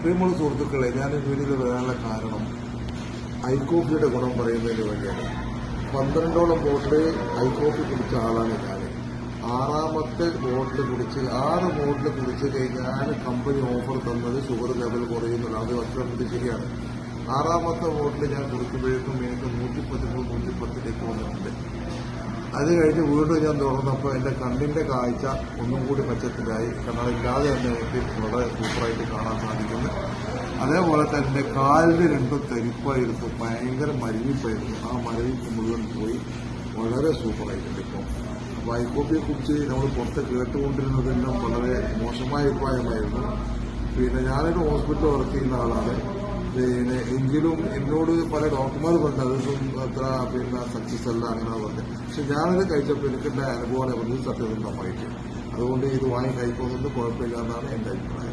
പ്രിയമുള്ള സുഹൃത്തുക്കളെ, ഞാൻ വീട്ടിൽ വരാനുള്ള കാരണം ഐ കോഫിയുടെ ഗുണം പറയുന്നതിന് വേണ്ടിയാണ്. 12ഓളം ബോട്ടിൽ ഐ കോഫി കുടിച്ച ആളാണ് ഞാൻ. 6ാമത്തെ ബോട്ടിൽ കുടിച്ച് 6 ബോട്ടിൽ കുടിച്ച് കഴിഞ്ഞാൽ കമ്പനി ഓഫർ തന്നത് ഷുഗർ ലെവൽ കുറയുന്നില്ല. അത് ഒറ്റ ശരിയാണ്. 6ാമത്തെ ബോട്ടിൽ ഞാൻ കുടിക്കുമ്പോഴേക്കും എനിക്ക് 113-110ലേക്ക് വന്നിട്ടുണ്ട്. അത് കഴിഞ്ഞ് വീണ്ടും ഞാൻ തുറന്നപ്പോൾ എൻ്റെ കണ്ണിൻ്റെ കാഴ്ച ഒന്നും കൂടി മെച്ചത്തിലായി. കണ്ണടയില്ലാതെ തന്നെ എനിക്ക് വളരെ സൂപ്പറായിട്ട് കാണാൻ സാധിക്കുന്നു. അതേപോലെ തന്നെ കാലിന് രണ്ടും തരിപ്പായിരുന്നു, ഭയങ്കര മരവിപ്പായിരുന്നു. ആ മരവിപ്പ് മുഴുവൻ പോയി, വളരെ സൂപ്പറായിട്ടുണ്ട് ഇപ്പോൾ. അപ്പോൾ ഐ കോഫിയെ കുറിച്ച് നമ്മൾ പുറത്ത് കേട്ടുകൊണ്ടിരുന്നതെല്ലാം വളരെ മോശമായ അഭിപ്രായമായിരുന്നു. പിന്നെ ഞാനൊരു ഹോസ്പിറ്റലിൽ വർക്ക് ചെയ്യുന്ന ആളാണ്. എങ്കിലും എന്നോട് പല ഡോക്ടർമാർ പറഞ്ഞു അതൊന്നും അത്ര സക്സസ് അല്ല അങ്ങനെ പറഞ്ഞത്. പക്ഷെ ഞാനത് കഴിച്ചപ്പോൾ എനിക്കുണ്ടായ അനുഭവമാണ് പറഞ്ഞത് സത്യസന്ധമായിട്ട്. അതുകൊണ്ട് ഇത് വാങ്ങി കഴിക്കുന്നതുകൊണ്ട് കുഴപ്പമില്ല എന്നാണ് എൻ്റെ അഭിപ്രായം.